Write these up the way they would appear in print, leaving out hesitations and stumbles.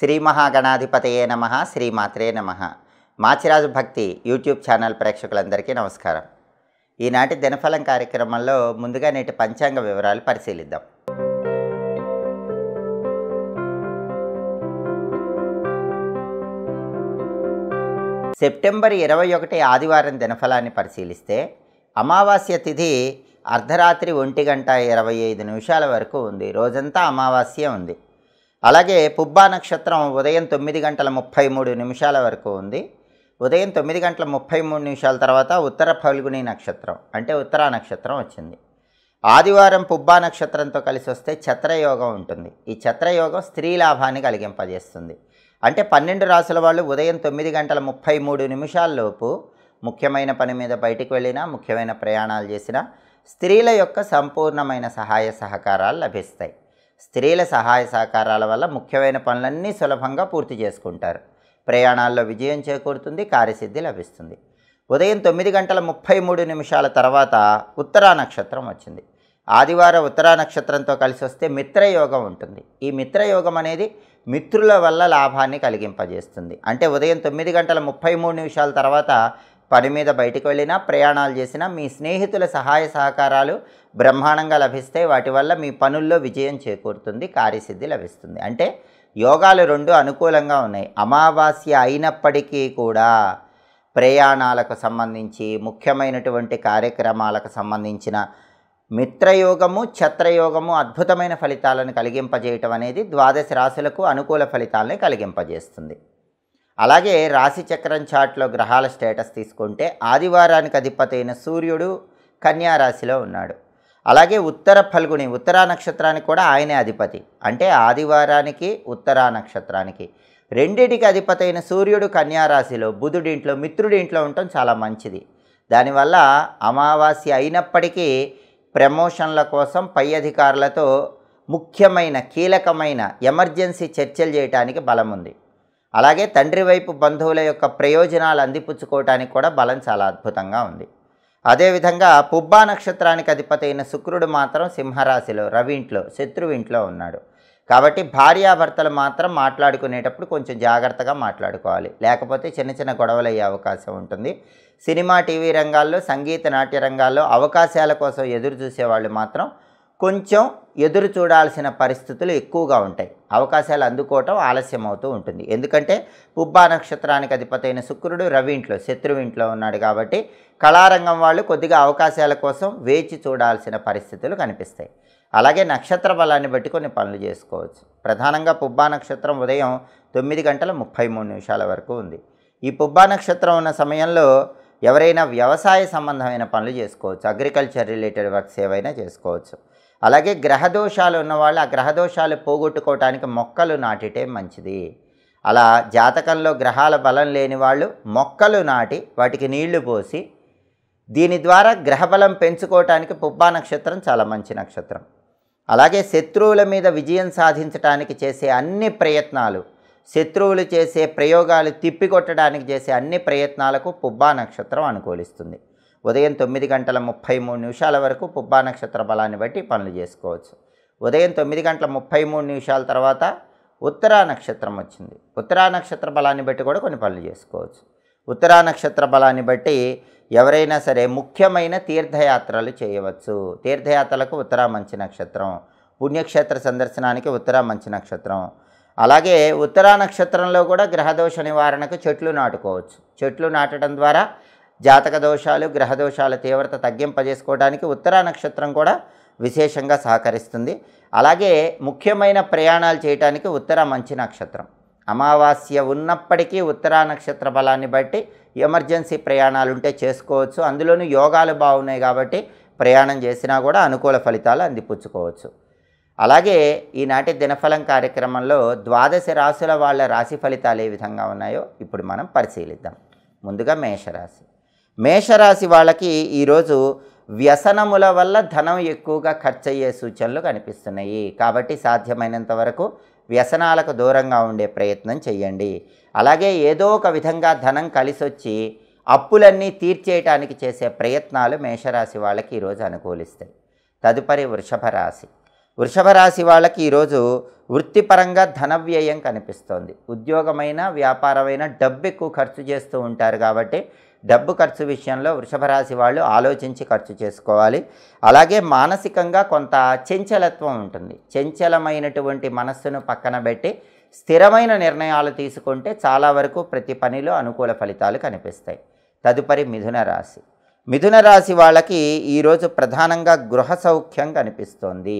శ్రీ మహాగణాధిపతయే నమః, శ్రీమాత్రే నమః. మాచిరాజు భక్తి యూట్యూబ్ ఛానల్ ప్రేక్షకులందరికీ నమస్కారం. ఈనాటి దినఫలం కార్యక్రమంలో ముందుగా నేటి పంచాంగ వివరాలు పరిశీలిద్దాం. సెప్టెంబర్ 21 ఆదివారం దినఫలాన్ని పరిశీలిస్తే అమావాస్య తిథి అర్ధరాత్రి 1:25 వరకు ఉంది. రోజంతా అమావాస్య ఉంది. అలాగే పుబ్బా నక్షత్రం ఉదయం 9:33 వరకు ఉంది. ఉదయం 9:33 తర్వాత ఉత్తర ఫల్గుని నక్షత్రం అంటే ఉత్తరా నక్షత్రం వచ్చింది. ఆదివారం పుబ్బా నక్షత్రంతో కలిసి వస్తే ఛత్రయోగం ఉంటుంది. ఈ ఛత్రయోగం స్త్రీ లాభాన్ని కలిగింపజేస్తుంది. అంటే 12 రాసుల వాళ్ళు ఉదయం 9:33 లోపు ముఖ్యమైన పని మీద బయటికి వెళ్ళినా, ముఖ్యమైన ప్రయాణాలు చేసినా స్త్రీల యొక్క సంపూర్ణమైన సహాయ సహకారాలు లభిస్తాయి. స్త్రీల సహాయ సహకారాల వల్ల ముఖ్యమైన పనులన్నీ సులభంగా పూర్తి చేసుకుంటారు. ప్రయాణాల్లో విజయం చేకూరుతుంది, కార్యసిద్ధి లభిస్తుంది. ఉదయం 9:33 తర్వాత ఉత్తరా నక్షత్రం వచ్చింది. ఆదివారం ఉత్తరా నక్షత్రంతో కలిసి వస్తే మిత్రయోగం ఉంటుంది. ఈ మిత్రయోగం అనేది మిత్రుల వల్ల లాభాన్ని కలిగింపజేస్తుంది. అంటే ఉదయం 9:33 తర్వాత పని మీద బయటికి వెళ్ళినా, ప్రయాణాలు చేసినా మీ స్నేహితుల సహాయ సహకారాలు బ్రహ్మాండంగా లభిస్తాయి. వాటి వల్ల మీ పనుల్లో విజయం చేకూరుతుంది, కార్యసిద్ధి లభిస్తుంది. అంటే యోగాలు రెండు అనుకూలంగా ఉన్నాయి. అమావాస్య అయినప్పటికీ కూడా ప్రయాణాలకు సంబంధించి, ముఖ్యమైనటువంటి కార్యక్రమాలకు సంబంధించిన మిత్రయోగము, ఛత్రయోగము అద్భుతమైన ఫలితాలను కలిగింపజేయటం అనేది ద్వాదశ రాశులకు అనుకూల ఫలితాలని కలిగింపజేస్తుంది. అలాగే రాశి చక్రం చార్ట్లో గ్రహాల స్టేటస్ తీసుకుంటే ఆదివారానికి అధిపతి అయిన సూర్యుడు కన్యా రాశిలో ఉన్నాడు. అలాగే ఉత్తర ఫల్గుని ఉత్తరా నక్షత్రానికి కూడా ఆయనే అధిపతి. అంటే ఆదివారానికి ఉత్తరా నక్షత్రానికి రెండిటికి అధిపతి అయిన సూర్యుడు కన్యా రాశిలో, బుధుడింట్లో, మిత్రుడింట్లో ఉండటం చాలా మంచిది. దానివల్ల అమావాస్య అయినప్పటికీ ప్రమోషన్ల కోసం పై అధికారులతో ముఖ్యమైన కీలకమైన ఎమర్జెన్సీ చర్చలు చేయడానికి బలం ఉంది. అలాగే తండ్రి వైపు బంధువుల యొక్క ప్రయోజనాలు అందిపుచ్చుకోవటానికి కూడా బలం చాలా అద్భుతంగా ఉంది. అదేవిధంగా పుబ్బా నక్షత్రానికి అధిపతి అయిన శుక్రుడు మాత్రం సింహరాశిలో, రవి ఇంట్లో, శత్రువు ఇంట్లో ఉన్నాడు. కాబట్టి భార్యాభర్తలు మాత్రం మాట్లాడుకునేటప్పుడు కొంచెం జాగ్రత్తగా మాట్లాడుకోవాలి. లేకపోతే చిన్న చిన్న గొడవలు అయ్యే అవకాశం ఉంటుంది. సినిమా, టీవీ రంగాల్లో, సంగీత, నాట్య రంగాల్లో అవకాశాల కోసం ఎదురు చూసేవాళ్ళు మాత్రం కొంచెం ఎదురు చూడాల్సిన పరిస్థితులు ఎక్కువగా ఉంటాయి. అవకాశాలు అందుకోవటం ఆలస్యం అవుతూ ఉంటుంది. ఎందుకంటే పుబ్బా నక్షత్రానికి అధిపతి అయిన శుక్రుడు రవి ఇంట్లో, శత్రువు ఇంట్లో ఉన్నాడు. కాబట్టి కళారంగం వాళ్ళు కొద్దిగా అవకాశాల కోసం వేచి చూడాల్సిన పరిస్థితులు కనిపిస్తాయి. అలాగే నక్షత్ర బలాన్ని బట్టి కొన్ని పనులు చేసుకోవచ్చు. ప్రధానంగా పుబ్బా నక్షత్రం ఉదయం 9:33 వరకు ఉంది. ఈ పుబ్బా నక్షత్రం ఉన్న సమయంలో ఎవరైనా వ్యవసాయ సంబంధమైన పనులు చేసుకోవచ్చు. అగ్రికల్చర్ రిలేటెడ్ వర్క్స్ ఏవైనా చేసుకోవచ్చు. అలాగే గ్రహదోషాలు ఉన్నవాళ్ళు ఆ గ్రహదోషాలు పోగొట్టుకోవటానికి మొక్కలు నాటితే మంచిది. అలా జాతకంలో గ్రహాల బలం లేని వాళ్ళు మొక్కలు నాటి వాటికి నీళ్లు పోసి దీని ద్వారా గ్రహబలం పెంచుకోవటానికి పుబ్బా నక్షత్రం చాలా మంచి నక్షత్రం. అలాగే శత్రువుల మీద విజయం సాధించడానికి చేసే అన్ని ప్రయత్నాలు, శత్రువులు చేసే ప్రయోగాలు తిప్పికొట్టడానికి చేసే అన్ని ప్రయత్నాలకు పుబ్బా నక్షత్రం అనుకూలిస్తుంది. ఉదయం 9:33 వరకు పుబ్బా నక్షత్ర బలాన్ని బట్టి పనులు చేసుకోవచ్చు. ఉదయం 9:33 తర్వాత ఉత్తరా నక్షత్రం వచ్చింది. ఉత్తరా నక్షత్ర బలాన్ని బట్టి కూడా కొన్ని పనులు చేసుకోవచ్చు. ఉత్తరా నక్షత్ర బలాన్ని బట్టి ఎవరైనా సరే ముఖ్యమైన తీర్థయాత్రలు చేయవచ్చు. తీర్థయాత్రలకు ఉత్తరా మంచి నక్షత్రం. పుణ్యక్షేత్ర సందర్శనానికి ఉత్తరా మంచి నక్షత్రం. అలాగే ఉత్తరా నక్షత్రంలో కూడా గ్రహదోష నివారణకు చెట్లు నాటుకోవచ్చు. చెట్లు నాటడం ద్వారా జాతక దోషాలు, గ్రహదోషాల తీవ్రత తగ్గింపజేసుకోవడానికి ఉత్తరా నక్షత్రం కూడా విశేషంగా సహకరిస్తుంది. అలాగే ముఖ్యమైన ప్రయాణాలు చేయడానికి ఉత్తరా మంచి నక్షత్రం. అమావాస్య ఉన్నప్పటికీ ఉత్తరా నక్షత్ర బలాన్ని బట్టి ఎమర్జెన్సీ ప్రయాణాలు ఉంటే చేసుకోవచ్చు. అందులోనూ యోగాలు బాగున్నాయి కాబట్టి ప్రయాణం చేసినా కూడా అనుకూల ఫలితాలు అందిపుచ్చుకోవచ్చు. అలాగే ఈనాటి దినఫలం కార్యక్రమంలో ద్వాదశ రాశుల వాళ్ళ రాశి ఫలితాలు ఏ విధంగా ఉన్నాయో ఇప్పుడు మనం పరిశీలిద్దాం. ముందుగా మేషరాశి. మేషరాశి వాళ్ళకి ఈరోజు వ్యసనముల వల్ల ధనం ఎక్కువగా ఖర్చు అయ్యే సూచనలు కనిపిస్తున్నాయి. కాబట్టి సాధ్యమైనంత వరకు వ్యసనాలకు దూరంగా ఉండే ప్రయత్నం చేయండి. అలాగే ఏదో ఒక విధంగా ధనం కలిసొచ్చి అప్పులన్నీ తీర్చేయటానికి చేసే ప్రయత్నాలు మేషరాశి వాళ్ళకి ఈరోజు అనుకూలిస్తాయి. తదుపరి వృషభ రాశి. వృషభ రాశి వాళ్ళకి ఈరోజు వృత్తిపరంగా ధన వ్యయం కనిపిస్తోంది. ఉద్యోగమైన వ్యాపారమైన డబ్బు ఎక్కువ ఖర్చు చేస్తూ ఉంటారు కాబట్టి డబ్బు ఖర్చు విషయంలో వృషభ రాశి వాళ్ళు ఆలోచించి ఖర్చు చేసుకోవాలి. అలాగే మానసికంగా కొంత చంచలత్వం ఉంటుంది. చంచలమైనటువంటి మనస్సును పక్కన పెట్టి స్థిరమైన నిర్ణయాలు తీసుకుంటే చాలా వరకు ప్రతి పనిలో అనుకూల ఫలితాలు కనిపిస్తాయి. తదుపరి మిథున రాశి. మిథున రాశి వాళ్ళకి ఈరోజు ప్రధానంగా గృహ సౌఖ్యం కనిపిస్తోంది.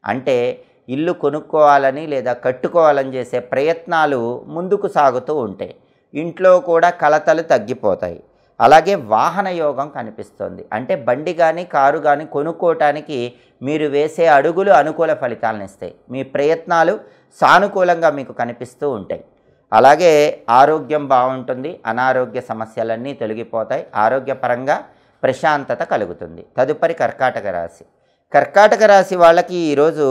అంటే ఇల్లు కొనుక్కోవాలని లేదా కట్టుకోవాలని చేసే ప్రయత్నాలు ముందుకు సాగుతూ ఉంటాయి. ఇంట్లో కూడా కలతలు తగ్గిపోతాయి. అలాగే వాహన యోగం కనిపిస్తోంది. అంటే బండి కానీ కారు కానీ కొనుక్కోవటానికి మీరు వేసే అడుగులు అనుకూల ఫలితాలను ఇస్తాయి. మీ ప్రయత్నాలు సానుకూలంగా మీకు కనిపిస్తూ ఉంటాయి. అలాగే ఆరోగ్యం బాగుంటుంది. అనారోగ్య సమస్యలన్నీ తొలగిపోతాయి. ఆరోగ్యపరంగా ప్రశాంతత కలుగుతుంది. తదుపరి కర్కాటక రాశి. కర్కాటక రాశి వాళ్ళకి ఈరోజు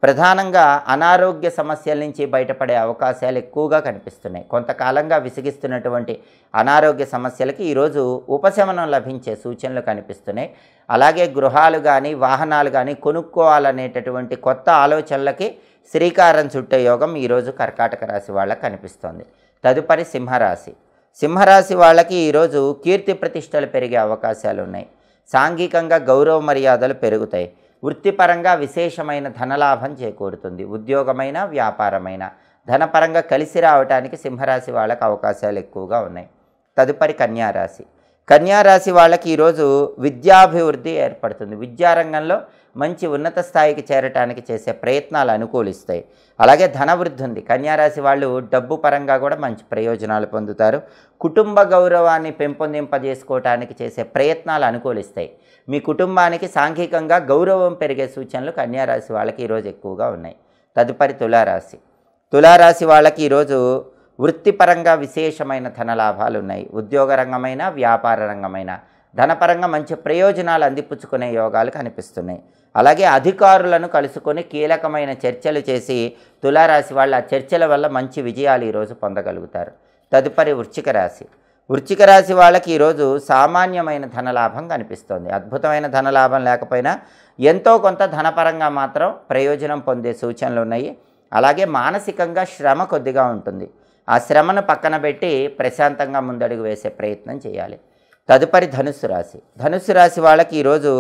ప్రధానంగా అనారోగ్య సమస్యల నుంచి బయటపడే అవకాశాలు ఎక్కువగా కనిపిస్తున్నాయి. కొంతకాలంగా విసిగిస్తున్నటువంటి అనారోగ్య సమస్యలకి ఈరోజు ఉపశమనం లభించే సూచనలు కనిపిస్తున్నాయి. అలాగే గృహాలు కానీ వాహనాలు కానీ కొనుక్కోవాలనేటటువంటి కొత్త ఆలోచనలకి శ్రీకారం చుట్టే యోగం ఈరోజు కర్కాటక రాశి వాళ్ళకి కనిపిస్తోంది. తదుపరి సింహరాశి. సింహరాశి వాళ్ళకి ఈరోజు కీర్తి ప్రతిష్టలు పెరిగే అవకాశాలు ఉన్నాయి. సాంఘికంగా గౌరవ మర్యాదలు పెరుగుతాయి. వృత్తిపరంగా విశేషమైన ధనలాభం చేకూరుతుంది. ఉద్యోగమైన వ్యాపారమైన ధనపరంగా కలిసి రావడానికి సింహరాశి వాళ్ళకి అవకాశాలు ఎక్కువగా ఉన్నాయి. తదుపరి కన్యారాశి. కన్యారాశి వాళ్ళకి ఈరోజు విద్యాభివృద్ధి ఏర్పడుతుంది. విద్యారంగంలో మంచి ఉన్నత స్థాయికి చేరటానికి చేసే ప్రయత్నాలు అనుకూలిస్తాయి. అలాగే ధనవృద్ధి ఉంది. కన్యారాశి వాళ్ళు డబ్బు పరంగా కూడా మంచి ప్రయోజనాలు పొందుతారు. కుటుంబ గౌరవాన్ని పెంపొందింపజేసుకోవటానికి చేసే ప్రయత్నాలు అనుకూలిస్తాయి. మీ కుటుంబానికి సాంఘికంగా గౌరవం పెరిగే సూచనలు కన్యారాశి వాళ్ళకి ఈరోజు ఎక్కువగా ఉన్నాయి. తదుపరి తులారాశి. తులారాశి వాళ్ళకి ఈరోజు వృత్తిపరంగా విశేషమైన ధనలాభాలు ఉన్నాయి. ఉద్యోగ రంగమైన వ్యాపార రంగమైన ధనపరంగా మంచి ప్రయోజనాలు అందిపుచ్చుకునే యోగాలు కనిపిస్తున్నాయి. అలాగే అధికారులను కలుసుకొని కీలకమైన చర్చలు చేసి తులారాశి వాళ్ళ చర్చల వల్ల మంచి విజయాలు ఈరోజు పొందగలుగుతారు. తదుపరి వృశ్చిక రాశి. వృశ్చిక రాశి వాళ్ళకి ఈరోజు సామాన్యమైన ధనలాభం కనిపిస్తోంది. అద్భుతమైన ధనలాభం లేకపోయినా ఎంతో కొంత ధనపరంగా మాత్రం ప్రయోజనం పొందే సూచనలు ఉన్నాయి. అలాగే మానసికంగా శ్రమ కొద్దిగా ఉంటుంది. ఆ శ్రమను పక్కన పెట్టి ప్రశాంతంగా ముందడుగు వేసే ప్రయత్నం చేయాలి. తదుపరి ధనుస్సు రాశి. ధనుస్సు రాశి వాళ్ళకి ఈరోజు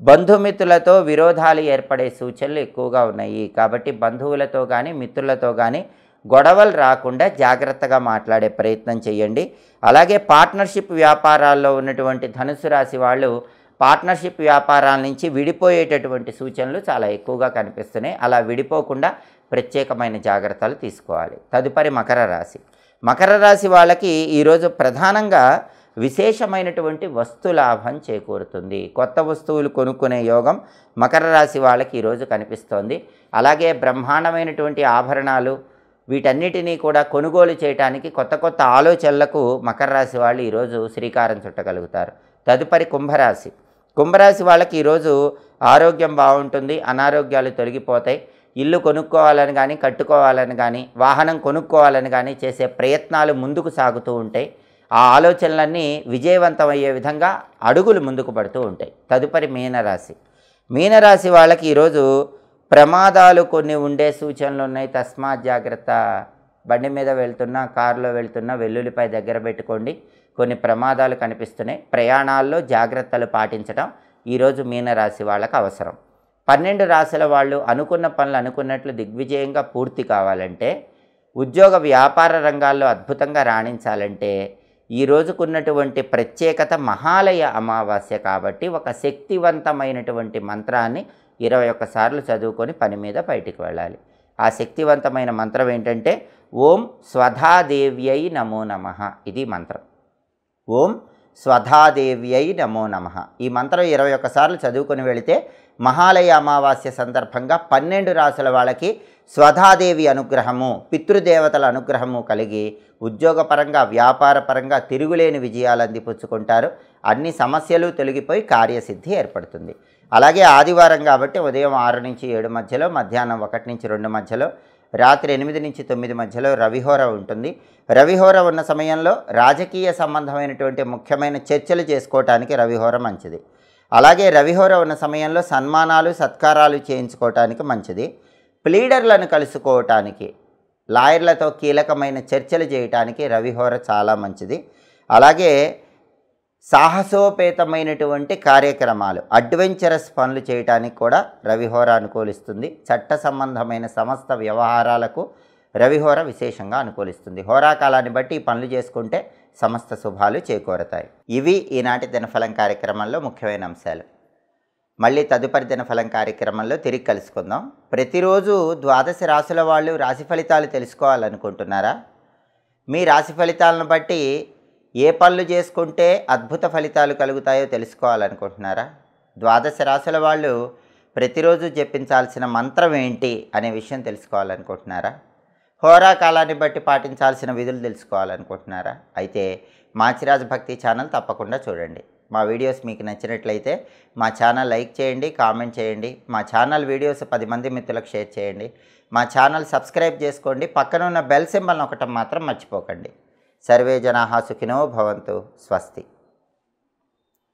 బంధుమిత్రులతో విరోధాలు ఏర్పడే సూచనలు ఎక్కువగా ఉన్నాయి. కాబట్టి బంధువులతో కానీ మిత్రులతో కానీ గొడవలు రాకుండా జాగ్రత్తగా మాట్లాడే ప్రయత్నం చేయండి. అలాగే పార్ట్నర్షిప్ వ్యాపారాల్లో ఉన్నటువంటి ధనుస్సు రాశి వాళ్ళు పార్ట్నర్షిప్ వ్యాపారాల నుంచి విడిపోయేటటువంటి సూచనలు చాలా ఎక్కువగా కనిపిస్తున్నాయి. అలా విడిపోకుండా ప్రత్యేకమైన జాగ్రత్తలు తీసుకోవాలి. తదుపరి మకర రాశి. మకర రాశి వాళ్ళకి ఈరోజు ప్రధానంగా విశేషమైనటువంటి వస్తులాభం చేకూరుతుంది. కొత్త వస్తువులు కొనుక్కునే యోగం మకర రాశి వాళ్ళకి ఈరోజు కనిపిస్తోంది. అలాగే బ్రహ్మాండమైనటువంటి ఆభరణాలు వీటన్నిటినీ కూడా కొనుగోలు చేయడానికి కొత్త కొత్త ఆలోచనలకు మకర రాశి వాళ్ళు ఈరోజు శ్రీకారం చుట్టగలుగుతారు. తదుపరి కుంభరాశి. కుంభరాశి వాళ్ళకి ఈరోజు ఆరోగ్యం బాగుంటుంది. అనారోగ్యాలు తొలగిపోతాయి. ఇల్లు కొనుక్కోవాలని కానీ కట్టుకోవాలని కానీ వాహనం కొనుక్కోవాలని కానీ చేసే ప్రయత్నాలు ముందుకు సాగుతూ ఉంటాయి. ఆ ఆలోచనలన్నీ విజయవంతమయ్యే విధంగా అడుగులు ముందుకు పడుతూ ఉంటాయి. తదుపరి మీనరాశి. మీనరాశి వాళ్ళకి ఈరోజు ప్రమాదాలు కొన్ని ఉండే సూచనలు ఉన్నాయి. తస్మాత్ జాగ్రత్త. బండి మీద వెళ్తున్నా కారులో వెళ్తున్నా వెల్లుల్లిపై దగ్గర పెట్టుకోండి. కొన్ని ప్రమాదాలు కనిపిస్తున్నాయి. ప్రయాణాల్లో జాగ్రత్తలు పాటించడం ఈరోజు మీనరాశి వాళ్ళకి అవసరం. 12 రాశుల వాళ్ళు అనుకున్న పనులు అనుకున్నట్లు దిగ్విజయంగా పూర్తి కావాలంటే, ఉద్యోగ వ్యాపార రంగాల్లో అద్భుతంగా రాణించాలంటే ఈ రోజుకున్నటువంటి ప్రత్యేకత మహాలయ అమావాస్య కాబట్టి ఒక శక్తివంతమైనటువంటి మంత్రాన్ని 21 సార్లు చదువుకొని పని మీద బయటికి వెళ్ళాలి. ఆ శక్తివంతమైన మంత్రం ఏంటంటే ఓం స్వధాదేవ్యై నమో నమః. ఇది మంత్రం. ఓం స్వధాదేవ్యై నమో నమః. ఈ మంత్రం 21 సార్లు చదువుకొని వెళితే మహాలయ అమావాస్య సందర్భంగా 12 రాశుల వాళ్ళకి స్వధాదేవి అనుగ్రహము, పితృదేవతల అనుగ్రహము కలిగి ఉద్యోగపరంగా వ్యాపారపరంగా తిరుగులేని విజయాలు అందిపుచ్చుకుంటారు. అన్ని సమస్యలు తొలగిపోయి కార్యసిద్ధి ఏర్పడుతుంది. అలాగే ఆదివారం కాబట్టి ఉదయం 6 నుంచి 7 మధ్యలో, మధ్యాహ్నం 1 నుంచి 2 మధ్యలో, రాత్రి 8 నుంచి 9 మధ్యలో రవిహోర ఉంటుంది. రవిహోర ఉన్న సమయంలో రాజకీయ సంబంధమైనటువంటి ముఖ్యమైన చర్చలు చేసుకోవటానికి రవిహోర మంచిది. అలాగే రవిహోర ఉన్న సమయంలో సన్మానాలు సత్కారాలు చేయించుకోవటానికి మంచిది. ప్లీడర్లను కలుసుకోవటానికి, లాయర్లతో కీలకమైన చర్చలు చేయటానికి రవిహోర చాలా మంచిది. అలాగే సాహసోపేతమైనటువంటి కార్యక్రమాలు, అడ్వెంచరస్ పనులు చేయటానికి కూడా రవిహోర అనుకూలిస్తుంది. చట్ట సంబంధమైన సమస్త వ్యవహారాలకు రవిహోర విశేషంగా అనుకూలిస్తుంది. హోరాకాలాన్ని బట్టి ఈ పనులు చేసుకుంటే సమస్త శుభాలు చేకూరతాయి. ఇవి ఈనాటి దినఫలం కార్యక్రమంలో ముఖ్యమైన అంశాలు. మళ్ళీ తదుపరి దినఫలం కార్యక్రమంలో తిరిగి కలుసుకుందాం. ప్రతిరోజు ద్వాదశ రాశుల వాళ్ళు రాశి ఫలితాలు తెలుసుకోవాలనుకుంటున్నారా? మీ రాశి ఫలితాలను బట్టి ఏ పనులు చేసుకుంటే అద్భుత ఫలితాలు కలుగుతాయో తెలుసుకోవాలనుకుంటున్నారా? ద్వాదశ రాశుల వాళ్ళు ప్రతిరోజు జపించాల్సిన మంత్రం ఏంటి అనే విషయం తెలుసుకోవాలనుకుంటున్నారా? హోరాకాలాన్ని బట్టి పాటించాల్సిన విధులు తెలుసుకోవాలనుకుంటున్నారా? అయితే మాచిరాజు భక్తి ఛానల్ తప్పకుండా చూడండి. మా వీడియోస్ మీకు నచ్చినట్లయితే మా ఛానల్ లైక్ చేయండి, కామెంట్ చేయండి. మా ఛానల్ వీడియోస్ 10 మంది మిత్రులకు షేర్ చేయండి. మా ఛానల్ సబ్స్క్రైబ్ చేసుకోండి. పక్కన ఉన్న బెల్ సింబల్ నొక్కటం మాత్రం మర్చిపోకండి. సర్వే జనాః సుఖినో భవంతు. స్వస్తి.